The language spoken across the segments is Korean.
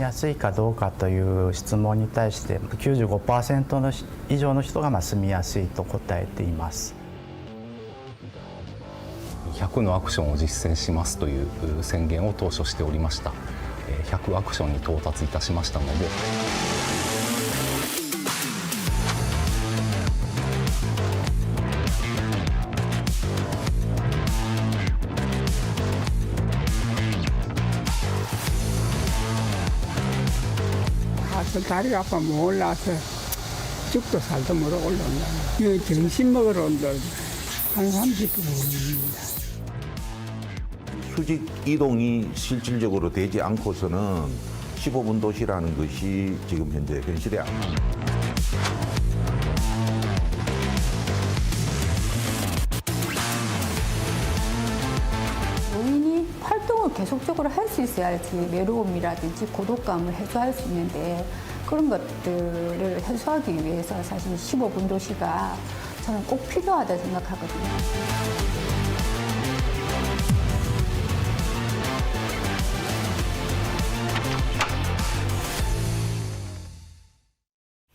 やすいかどうかという質問に対して95% の以上の人が住みやすいと答えています。100のアクションを実践しますという宣言を当初しておりました。100アクションに到達いたしましたので。다리가 아파 못 올라와서 죽도 살도 못 올라온다. 여기 점심 먹으러 온다. 한 30분입니다. 휴직 이동이 실질적으로 되지 않고서는 15분 도시라는 것이 지금 현재 현실이 아닙니다. 노인이 활동을 계속적으로 할 수 있어야지 외로움이라든지 고독감을 해소할 수 있는데 그런 것들을 해소하기 위해서 사실 15분 도시가 저는 꼭 필요하다 생각하거든요.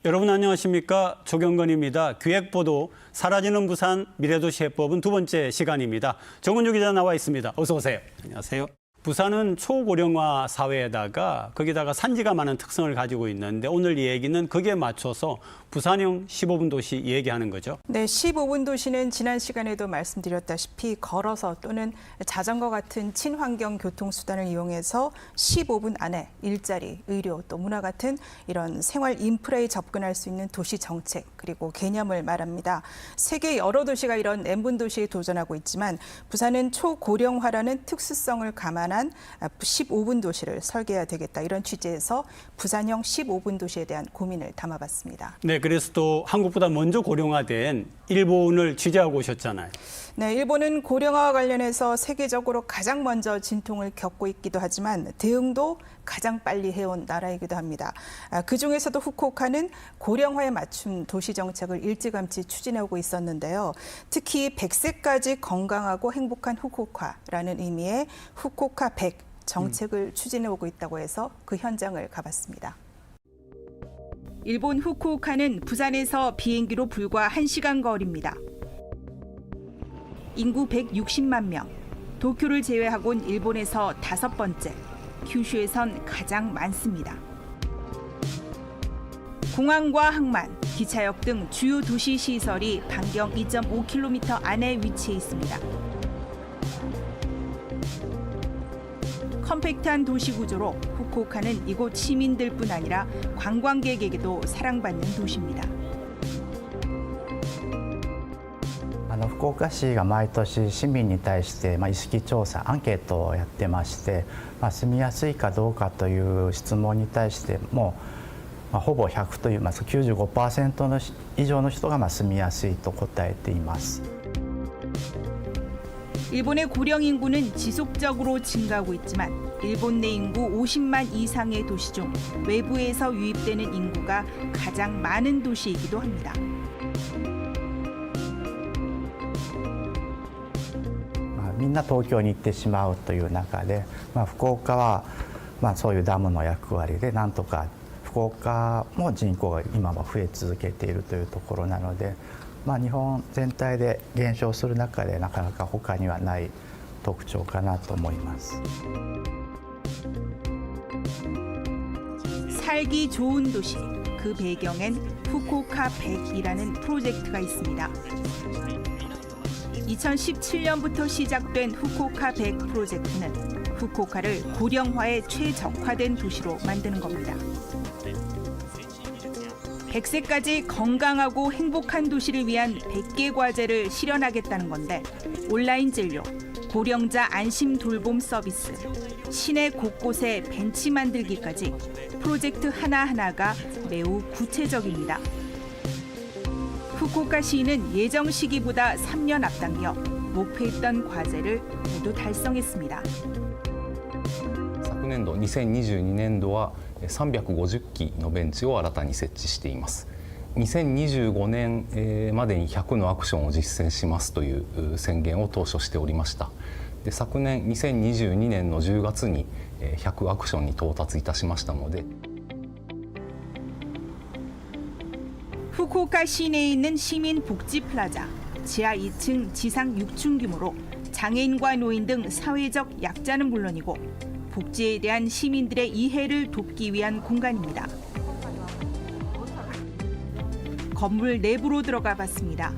여러분 안녕하십니까? 조경건입니다. 기획보도 사라지는 부산 미래도시 해법은 두 번째 시간입니다. 정은주 기자 나와 있습니다. 어서 오세요. 안녕하세요. 부산은 초고령화 사회에다가 거기다가 산지가 많은 특성을 가지고 있는데 오늘 이 얘기는 거기에 맞춰서 부산형 15분 도시 얘기하는 거죠. 네, 15분 도시는 지난 시간에도 말씀드렸다시피 걸어서 또는 자전거 같은 친환경 교통수단을 이용해서 15분 안에 일자리, 의료, 또 문화 같은 이런 생활 인프라에 접근할 수 있는 도시 정책 그리고 개념을 말합니다. 세계 여러 도시가 이런 N분 도시에 도전하고 있지만 부산은 초고령화라는 특수성을 감안한 15분 도시를 설계해야 되겠다. 이런 취지에서 부산형 15분 도시에 대한 고민을 담아봤습니다. 네, 그래서 또 한국보다 먼저 고령화된 일본을 취재하고 오셨잖아요. 네, 일본은 고령화와 관련해서 세계적으로 가장 먼저 진통을 겪고 있기도 하지만 대응도 가장 빨리 해온 나라이기도 합니다. 그중에서도 후쿠오카는 고령화에 맞춘 도시 정책을 일찌감치 추진하고 있었는데요. 특히 100세까지 건강하고 행복한 후쿠오카라는 의미의 후쿠오카 100 정책을 추진해오고 있다고 해서 그 현장을 가봤습니다. 일본 후쿠오카는 부산에서 비행기로 불과 1시간 거리입니다. 인구 160만 명, 도쿄를 제외하곤 일본에서 5번째, 큐슈에선 가장 많습니다. 공항과 항만, 기차역 등 주요 도시 시설이 반경 2.5km 안에 위치해 있습니다. 컴팩트한 도시 구조로 후쿠오카는 이곳 시민들뿐 아니라 관광객에게도 사랑받는 도시입니다. 福岡市が毎年市民に対して意識調査アンケートをやってまして、住みやすいかどうかという質問に対してもほぼ100という95% の以上の人が住みやすいと答えています。 일본의 고령 인구는 지속적으로 증가하고 있지만 일본 내 인구 50만 이상의 도시 중 외부에서 유입되는 인구가 가장 많은 도시이기도 합니다. みんな東京に行ってしまうという中で、福岡はそういうダムの役割でなんとか福岡も人口が今は増え続けているというところなので、日本全体で減少する中でなかなか他にはない特徴かなと思います。 살기 좋은 도시, 그 배경엔 후쿠오카 100이라는 프로젝트가 있습니다. 2017년부터 시작된 후쿠오카 100 프로젝트는 후쿠오카를 고령화에 최적화된 도시로 만드는 겁니다. 100세까지 건강하고 행복한 도시를 위한 100개 과제를 실현하겠다는 건데 온라인 진료, 고령자 안심 돌봄 서비스, 시내 곳곳에 벤치 만들기까지 프로젝트 하나하나가 매우 구체적입니다. 후쿠오카 시는 예정 시기보다 3년 앞당겨 목표했던 과제를 모두 달성했습니다. 昨年度2022年度は350基のベンチを新たに設置しています。2025年までに100のアクションを実践しますという宣言を当初しておりました。で昨年2022年の10月に100アクションに到達いたしましたので。 후쿠오카 시내에 있는 시민 복지 플라자, 지하 2층, 지상 6층 규모로 장애인과 노인 등 사회적 약자는 물론이고 복지에 대한 시민들의 이해를 돕기 위한 공간입니다. 건물 내부로 들어가 봤습니다.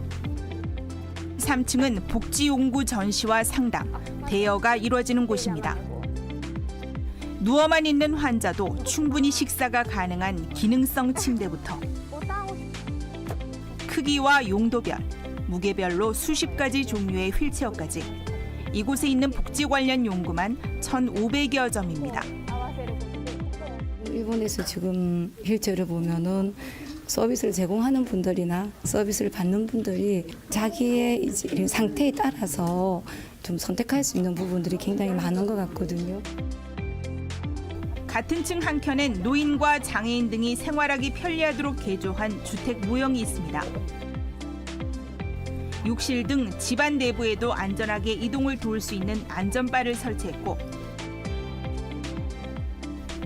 3층은 복지용구 전시와 상담, 대여가 이루어지는 곳입니다. 누워만 있는 환자도 충분히 식사가 가능한 기능성 침대부터 크기와 용도별, 무게별로 수십 가지 종류의 휠체어까지 이곳에 있는 복지 관련 용구만 1,500여 점입니다. 일본에서 지금 휠체어를 보면은 서비스를 제공하는 분들이나 서비스를 받는 분들이 자기의 이제 상태에 따라서 좀 선택할 수 있는 부분들이 굉장히 많은 것 같거든요. 같은 층 한켠엔 노인과 장애인 등이 생활하기 편리하도록 개조한 주택 모형이 있습니다. 욕실 등 집안 내부에도 안전하게 이동을 도울 수 있는 안전바를 설치했고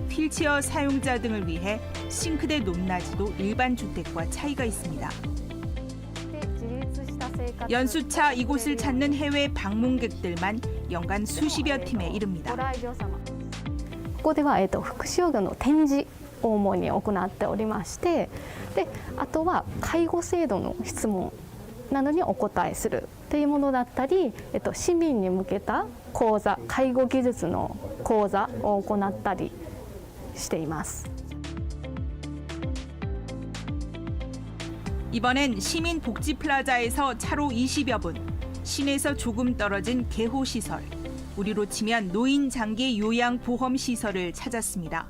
휠체어 사용자 등을 위해 싱크대 높낮이도 일반 주택과 차이가 있습니다. 연수차 이곳을 찾는 해외 방문객들만 연간 수십여 팀에 이릅니다. ここでは、福祉用具の展示を主に行っておりまして、であとは介護制度の質問などにお答えするというものだったり、市民に向けた講座、介護技術の講座を行ったりしています。 이번엔 시민 복지 플라자에서 차로 20여 분, 시내에서 조금 떨어진 개호시설, 우리로 치면 노인 장기 요양 보험 시설을 찾았습니다.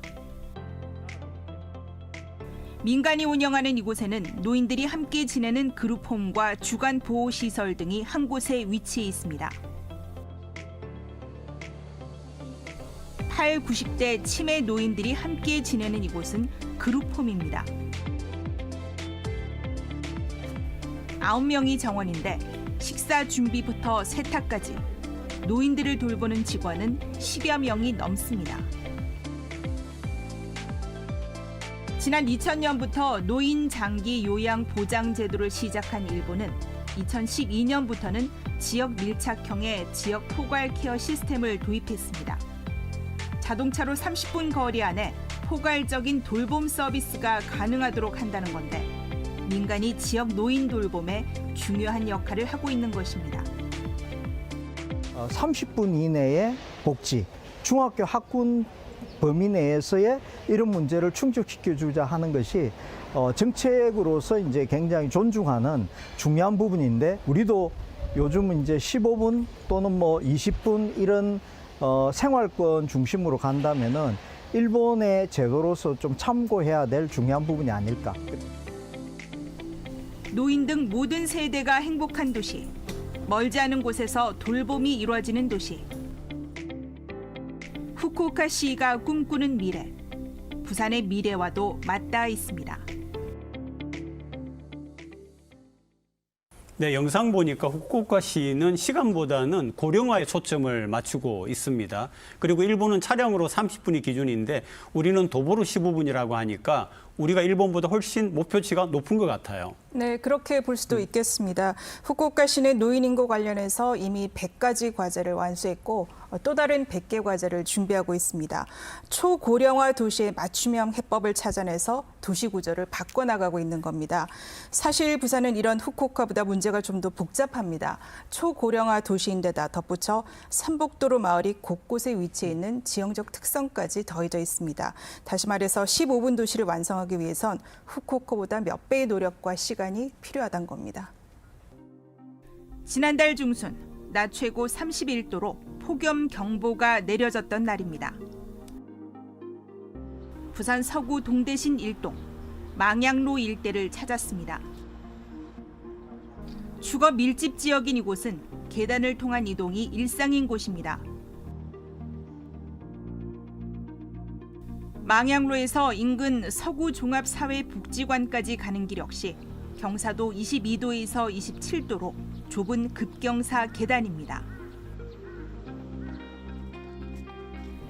민간이 운영하는 이곳에는 노인들이 함께 지내는 그룹홈과 주간 보호 시설 등이 한 곳에 위치해 있습니다. 8, 90대 치매 노인들이 함께 지내는 이곳은 그룹홈입니다. 9명이 정원인데 식사 준비부터 세탁까지 노인들을 돌보는 직원은 10여 명이 넘습니다. 지난 2000년부터 노인 장기 요양 보장 제도를 시작한 일본은 2012년부터는 지역 밀착형의 지역 포괄 케어 시스템을 도입했습니다. 자동차로 30분 거리 안에 포괄적인 돌봄 서비스가 가능하도록 한다는 건데 민간이 지역 노인 돌봄에 중요한 역할을 하고 있는 것입니다. 30분 이내의 복지, 중학교 학군 범위 내에서의 이런 문제를 충족시켜주자 하는 것이 정책으로서 이제 굉장히 존중하는 중요한 부분인데 우리도 요즘은 이제 15분 또는 뭐 20분 이런 생활권 중심으로 간다면은 일본의 제도로서 좀 참고해야 될 중요한 부분이 아닐까. 노인 등 모든 세대가 행복한 도시, 멀지 않은 곳에서 돌봄이 이루어지는 도시. 후쿠오카시가 꿈꾸는 미래, 부산의 미래와도 맞닿아 있습니다. 네, 영상 보니까 후쿠오카시는 시간보다는 고령화에 초점을 맞추고 있습니다. 그리고 일본은 차량으로 30분이 기준인데 우리는 도보로 15분이라고 하니까 우리가 일본보다 훨씬 목표치가 높은 것 같아요. 네, 그렇게 볼 수도 있겠습니다. 후쿠오카시는 노인 인구 관련해서 이미 100가지 과제를 완수했고 또 다른 100개 과제를 준비하고 있습니다. 초고령화 도시의 맞춤형 해법을 찾아내서 도시 구조를 바꿔나가고 있는 겁니다. 사실 부산은 이런 후쿠오카보다 문제가 좀 더 복잡합니다. 초고령화 도시인데다 덧붙여 삼복도로 마을이 곳곳에 위치해 있는 지형적 특성까지 더해져 있습니다. 다시 말해서 15분 도시를 완성하기 위해선 후쿠오카보다 몇 배의 노력과 시간이 필요하단 겁니다. 지난달 중순 낮 최고 31도로 폭염 경보가 내려졌던 날입니다. 부산 서구 동대신 일동 망양로 일대를 찾았습니다. 주거 밀집 지역인 이곳은 계단을 통한 이동이 일상인 곳입니다. 망양로에서 인근 서구종합사회복지관까지 가는 길 역시 경사도 22도에서 27도로 좁은 급경사 계단입니다.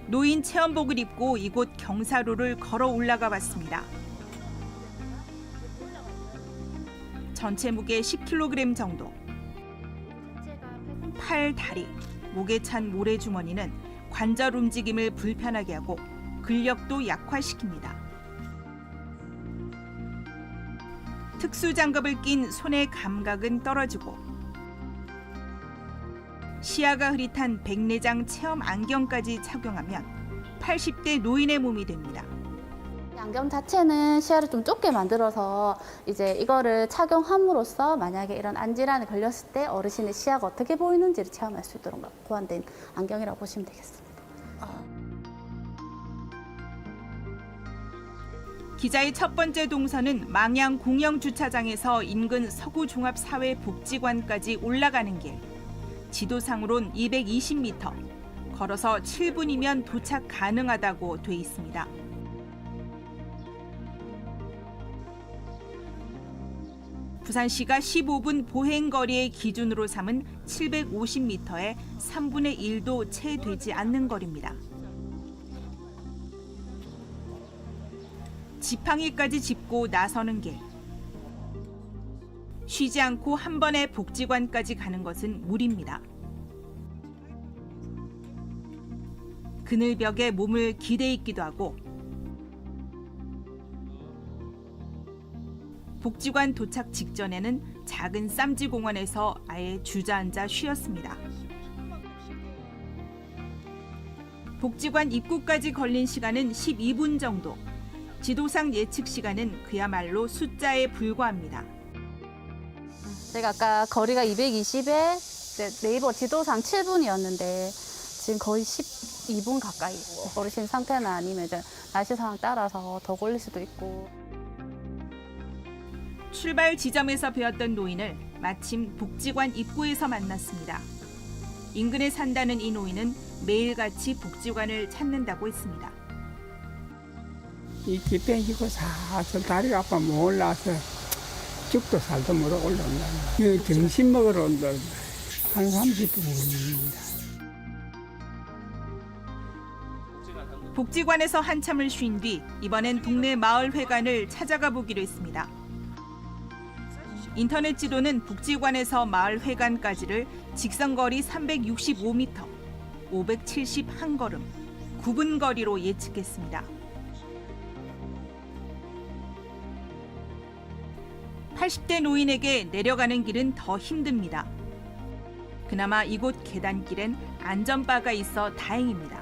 노인 체험복을 입고 이곳 경사로를 걸어 올라가 봤습니다. 전체 무게 10kg 정도. 팔, 다리, 목에 찬 모래주머니는 관절 움직임을 불편하게 하고 근력도 약화시킵니다. 특수 장갑을 낀 손의 감각은 떨어지고 시야가 흐릿한 백내장 체험 안경까지 착용하면 80대 노인의 몸이 됩니다. 안경 자체는 시야를 좀 좁게 만들어서 이제 이거를 착용함으로써 만약에 이런 안질환에 걸렸을 때 어르신의 시야가 어떻게 보이는지를 체험할 수 있도록 고안된 안경이라고 보시면 되겠습니다. 기자의 첫 번째 동선은 망양 공영주차장에서 인근 서구종합사회복지관까지 올라가는 길. 지도상으론 220m, 걸어서 7분이면 도착 가능하다고 돼 있습니다. 부산시가 15분 보행거리의 기준으로 삼은 750m의 3분의 1도 채 되지 않는 거리입니다. 지팡이까지 짚고 나서는 길. 쉬지 않고 한 번에 복지관까지 가는 것은 무리입니다. 그늘벽에 몸을 기대 있기도 하고 복지관 도착 직전에는 작은 쌈지공원에서 아예 주저앉아 쉬었습니다. 복지관 입구까지 걸린 시간은 12분 정도. 지도상 예측 시간은 그야말로 숫자에 불과합니다. 제가 아까 거리가 220에 네이버 지도상 7분이었는데 지금 거의 12분 가까이. 어르신 상태나 아니면 이제 날씨 상황 따라서 더 걸릴 수도 있고. 출발 지점에서 배웠던 노인을 마침 복지관 입구에서 만났습니다. 인근에 산다는 이 노인은 매일같이 복지관을 찾는다고 했습니다. 이 기뺑이고 사서 다리가 아파 못 올라서 죽도 살도 못하 올라온다. 이 점심 먹으러 온다. 한 30분입니다. 복지관에서 한참을 쉰 뒤 이번엔 동네 마을회관을 찾아가 보기로 했습니다. 인터넷 지도는 복지관에서 마을회관까지를 직선거리 365m, 571걸음, 9분 거리로 예측했습니다. 80대 노인에게 내려가는 길은 더 힘듭니다. 그나마 이곳 계단길엔 안전바가 있어 다행입니다.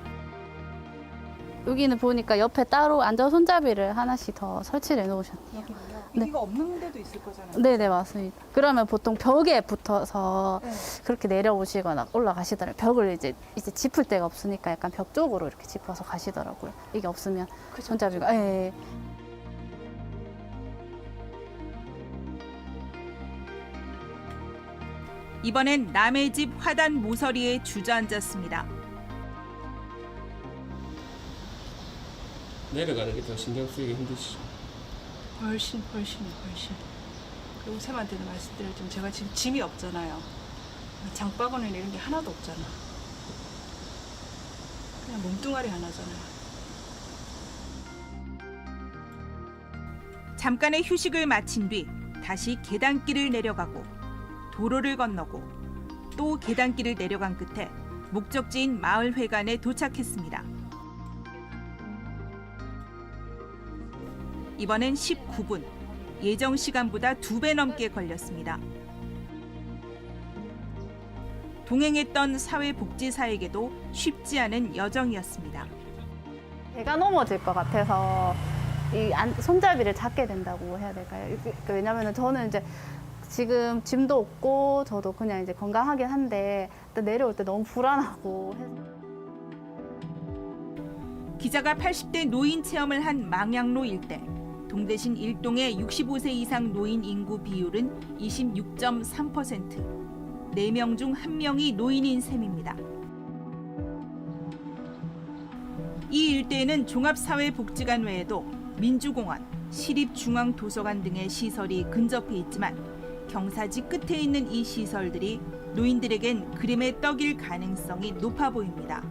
여기는 보니까 옆에 따로 안전 손잡이를 하나씩 더 설치를 해놓으셨네요. 여기가 없는 데도 있을 거잖아요. 네네, 맞습니다. 그러면 보통 벽에 붙어서 그렇게 내려오시거나 올라가시더라고요. 벽을 이제 짚을 데가 없으니까 약간 벽 쪽으로 이렇게 짚어서 가시더라고요. 이게 없으면 손잡이가. 예. 이번엔 남의 집 화단 모서리에 주저앉았습니다. 내려가는 게 더 신경 쓰이기 힘드시죠? 훨씬. 그리고 쌤한테도 말씀드렸지만 제가 지금 짐이 없잖아요. 장바구니나 이런 게 하나도 없잖아. 그냥 몸뚱아리 하나잖아요. 잠깐의 휴식을 마친 뒤 다시 계단길을 내려가고 도로를 건너고 또 계단길을 내려간 끝에 목적지인 마을회관에 도착했습니다. 이번엔 19분, 예정 시간보다 2배 넘게 걸렸습니다. 동행했던 사회복지사에게도 쉽지 않은 여정이었습니다. 제가 넘어질 것 같아서 이 손잡이를 잡게 된다고 해야 될까요? 왜냐하면 저는 이제 지금 짐도 없고 저도 그냥 이제 건강하긴 한데 내려올 때 너무 불안하고 해서. 기자가 80대 노인 체험을 한 망양로 일대. 동대신 일동의 65세 이상 노인 인구 비율은 26.3%. 4명 중 1명이 노인인 셈입니다. 이 일대에는 종합사회복지관 외에도 민주공원, 시립중앙도서관 등의 시설이 근접해 있지만 경사지 끝에 있는 이 시설들이 노인들에겐 그림의 떡일 가능성이 높아 보입니다.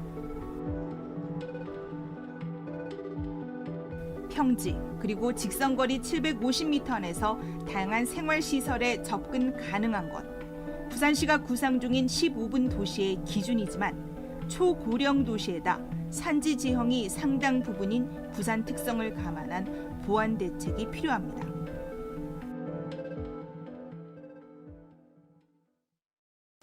평지, 그리고 직선거리 750m 안에서 다양한 생활시설에 접근 가능한 것. 부산시가 구상 중인 15분 도시의 기준이지만 초고령 도시에다 산지 지형이 상당 부분인 부산 특성을 감안한 보완 대책이 필요합니다.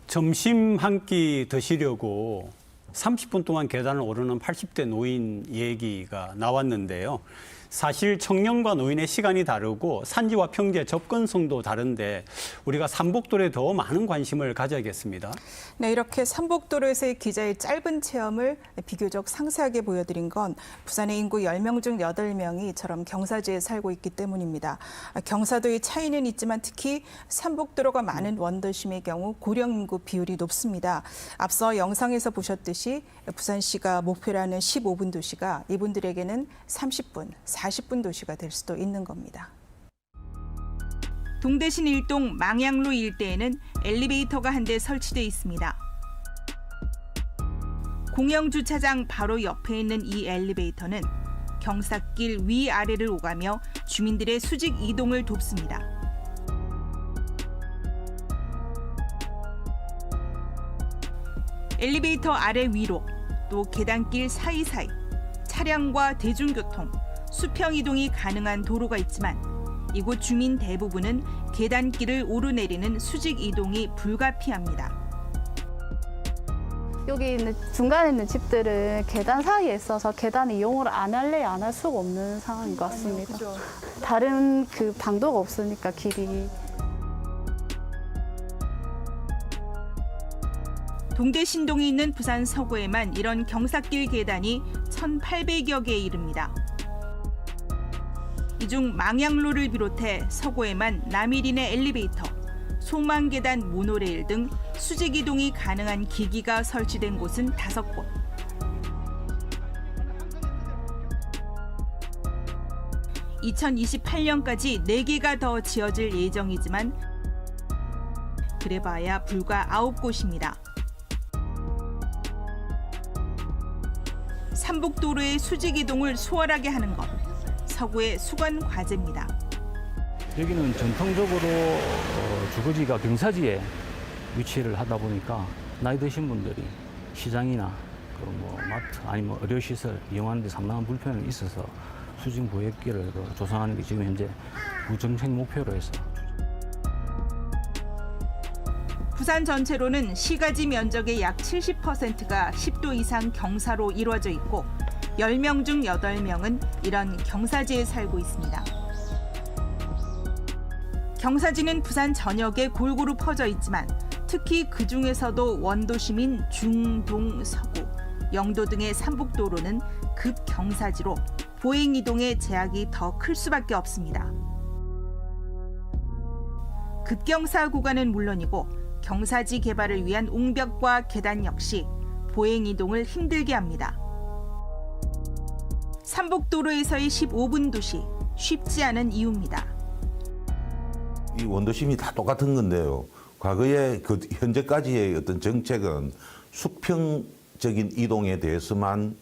점심 한 끼 드시려고 30분 동안 계단을 오르는 80대 노인 얘기가 나왔는데요. 사실 청년과 노인의 시간이 다르고 산지와 평지의 접근성도 다른데 우리가 산복도로에 더 많은 관심을 가져야겠습니다. 네, 이렇게 산복도로에서의 기자의 짧은 체험을 비교적 상세하게 보여드린 건 부산의 인구 10명 중 8명이 이처럼 경사지에 살고 있기 때문입니다. 경사도의 차이는 있지만 특히 산복도로가 많은 원도심의 경우 고령 인구 비율이 높습니다. 앞서 영상에서 보셨듯이 부산시가 목표라는 15분 도시가 이분들에게는 30분, 40분 도시가 될 수도 있는 겁니다. 동대신 일동 망양로 일대에는 엘리베이터가 한 대 설치돼 있습니다. 공영주차장 바로 옆에 있는 이 엘리베이터는 경사길 위아래를 오가며 주민들의 수직 이동을 돕습니다. 엘리베이터 아래 위로 또 계단길 사이사이 차량과 대중교통, 수평 이동이 가능한 도로가 있지만 이곳 주민 대부분은 계단길을 오르내리는 수직 이동이 불가피합니다. 여기 있는 중간에 있는 집들은 계단 사이에 있어서 계단 이용을 안 할래 안 할 수가 없는 상황인 것 같습니다. 다른 그 방도가 없으니까 길이. 동대신동에 있는 부산 서구에만 이런 경사길 계단이 1,800여 개에 이릅니다. 이 중 망양로를 비롯해 서구에만 남일인의 엘리베이터, 소망계단 모노레일 등 수직 이동이 가능한 기기가 설치된 곳은 5곳. (2028년까지) 4개가 더 지어질 예정이지만 그래봐야 불과 9곳입니다. 산복도로의 수직 이동을 수월하게 하는 것, 서구의 수건 과제입니다. 여기는 전통적으로 주거지가 경사지에 위치를 하다 보니까 나이 드신 분들이 시장이나 마트 아니면 의료시설 이용하는 데 상당한 불편이 있어서 수직 보행길을 조성하는 게 지금 현재 구정책 목표로 해서. 부산 전체로는 시가지 면적의 약 70%가 10도 이상 경사로 이루어져 있고 10명 중 8명은 이런 경사지에 살고 있습니다. 경사지는 부산 전역에 골고루 퍼져 있지만 특히 그중에서도 원도심인 중, 동, 서구, 영도 등의 산복도로는 급경사지로 보행 이동의 제약이 더 클 수밖에 없습니다. 급경사 구간은 물론이고 경사지 개발을 위한 옹벽과 계단 역시 보행 이동을 힘들게 합니다. 산복도로에서의 15분 도시, 쉽지 않은 이유입니다. 이 원도심이 다 똑같은 건데요. 과거에 현재까지의 어떤 정책은 수평적인 이동에 대해서만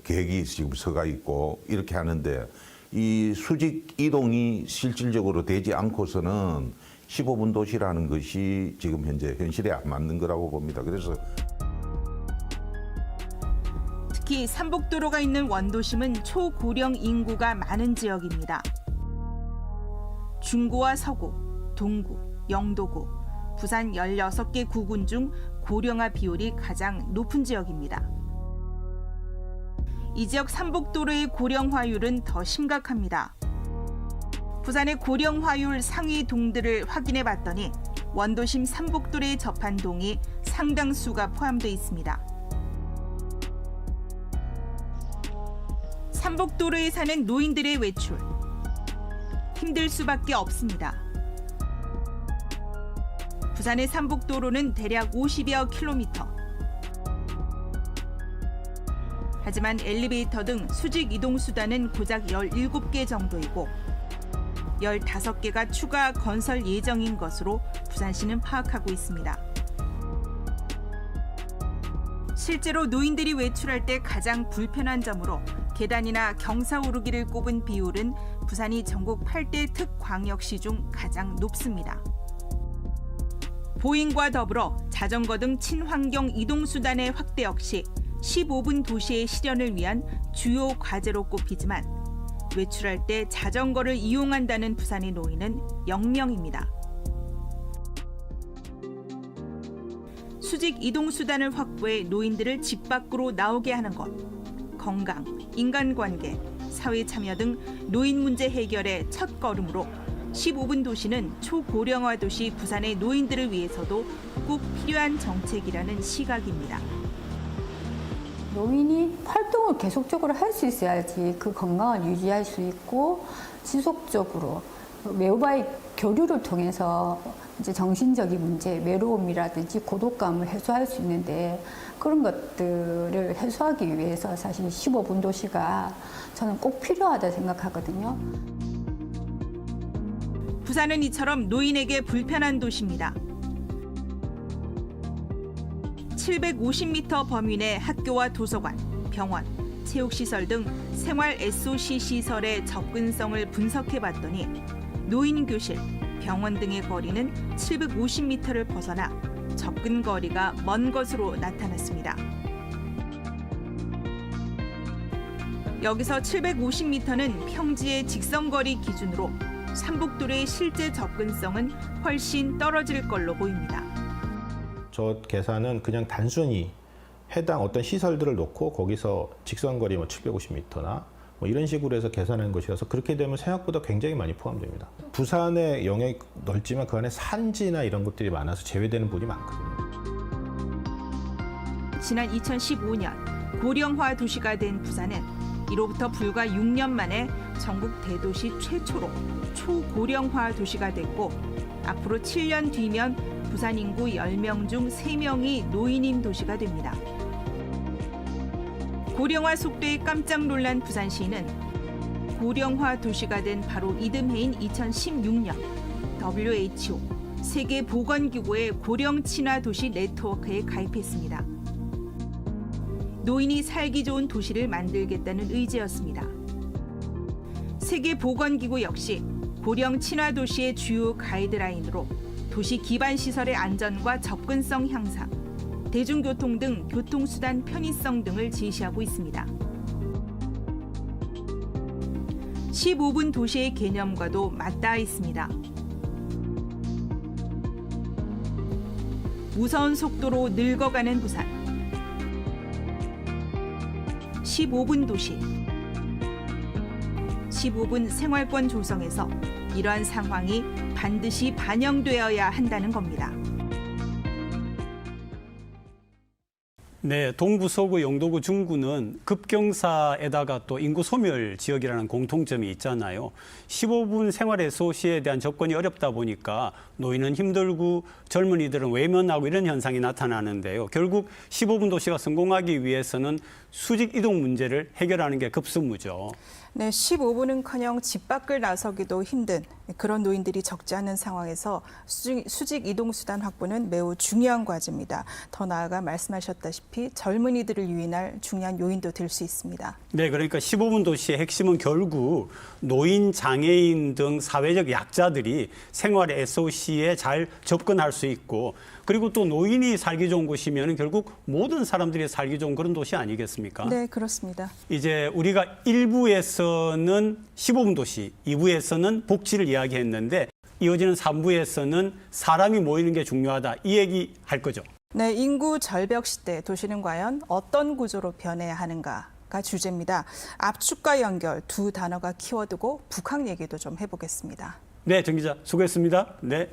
계획이 지금 서가 있고 이렇게 하는데 이 수직 이동이 실질적으로 되지 않고서는 15분 도시라는 것이 지금 현재 현실에 안 맞는 거라고 봅니다. 그래서 특히 산복도로가 있는 원도심은 초고령 인구가 많은 지역입니다. 중구와 서구, 동구, 영도구, 부산 16개 구군 중 고령화 비율이 가장 높은 지역입니다. 이 지역 산복도로의 고령화율은 더 심각합니다. 부산의 고령화율 상위 동들을 확인해 봤더니 원도심 산복도로에 접한 동이 상당수가 포함되어 있습니다. 산복도로에 사는 노인들의 외출, 힘들 수밖에 없습니다. 부산의 산복도로는 대략 50여 킬로미터. 하지만 엘리베이터 등 수직 이동 수단은 고작 17개 정도이고 15개가 추가 건설 예정인 것으로 부산시는 파악하고 있습니다. 실제로 노인들이 외출할 때 가장 불편한 점으로 계단이나 경사 오르기를 꼽은 비율은 부산이 전국 8대 특광역시 중 가장 높습니다. 보행과 더불어 자전거 등 친환경 이동수단의 확대 역시 15분 도시의 실현을 위한 주요 과제로 꼽히지만 외출할 때 자전거를 이용한다는 부산의 노인은 0명입니다. 수직 이동수단을 확보해 노인들을 집 밖으로 나오게 하는 것, 건강, 인간관계, 사회 참여 등 노인 문제 해결의 첫 걸음으로 15분 도시는 초고령화 도시 부산의 노인들을 위해서도 꼭 필요한 정책이라는 시각입니다. 노인이 활동을 계속적으로 할 수 있어야지 그 건강을 유지할 수 있고 지속적으로 외부와의 교류를 통해서 이제 정신적인 문제, 외로움이라든지 고독감을 해소할 수 있는데 그런 것들을 해소하기 위해서 사실 15분 도시가 저는 꼭 필요하다 생각하거든요. 부산은 이처럼 노인에게 불편한 도시입니다. 750m 범위 내 학교와 도서관, 병원, 체육시설 등 생활 SOC 시설의 접근성을 분석해봤더니 노인교실, 병원 등의 거리는 750m를 벗어나 접근 거리가 먼 것으로 나타났습니다. 여기서 750m는 평지의 직선거리 기준으로 삼복도로의 실제 접근성은 훨씬 떨어질 걸로 보입니다. 저 계산은 그냥 단순히 해당 어떤 시설들을 놓고 거기서 직선거리 750m나 이런 식으로 해서 계산하는 것이라서 그렇게 되면 생각보다 굉장히 많이 포함됩니다. 부산의 영역이 넓지만 그 안에 산지나 이런 것들이 많아서 제외되는 부분이 많거든요. 지난 2015년 고령화 도시가 된 부산은 이로부터 불과 6년 만에 전국 대도시 최초로 초고령화 도시가 됐고 앞으로 7년 뒤면 부산 인구 10명 중 3명이 노인인 도시가 됩니다. 고령화 속도에 깜짝 놀란 부산시는 고령화 도시가 된 바로 이듬해인 2016년 WHO 세계보건기구의 고령 친화 도시 네트워크에 가입했습니다. 노인이 살기 좋은 도시를 만들겠다는 의지였습니다. 세계보건기구 역시 고령 친화 도시의 주요 가이드라인으로 도시 기반 시설의 안전과 접근성 향상, 대중교통 등 교통수단 편의성 등을 제시하고 있습니다. 15분 도시의 개념과도 맞닿아 있습니다. 무서운 속도로 늙어가는 부산. 15분 도시. 15분 생활권 조성에서 이러한 상황이 반드시 반영되어야 한다는 겁니다. 네, 동부, 서구, 영도구, 중구는 급경사에다가 또 인구 소멸 지역이라는 공통점이 있잖아요. 15분 생활 SOC에 대한 접근이 어렵다 보니까 노인은 힘들고 젊은이들은 외면하고 이런 현상이 나타나는데요. 결국 15분 도시가 성공하기 위해서는 수직 이동 문제를 해결하는 게 급선무죠. 네, 15분은커녕 집 밖을 나서기도 힘든 그런 노인들이 적지 않은 상황에서 수직 이동수단 확보는 매우 중요한 과제입니다. 더 나아가 말씀하셨다시피 젊은이들을 유인할 중요한 요인도 될 수 있습니다. 네, 그러니까 15분 도시의 핵심은 결국 노인, 장애인 등 사회적 약자들이 생활의 SOC에 잘 접근할 수 있고 그리고 또 노인이 살기 좋은 곳이면 결국 모든 사람들이 살기 좋은 그런 도시 아니겠습니까? 네, 그렇습니다. 이제 우리가 1부에서는 15분 도시, 2부에서는 복지를 이야기했는데 이어지는 3부에서는 사람이 모이는 게 중요하다. 이 얘기 할 거죠. 네, 인구 절벽 시대 도시는 과연 어떤 구조로 변해야 하는가가 주제입니다. 압축과 연결 두 단어가 키워드고 북한 얘기도 좀 해보겠습니다. 네, 정 기자 수고했습니다. 네.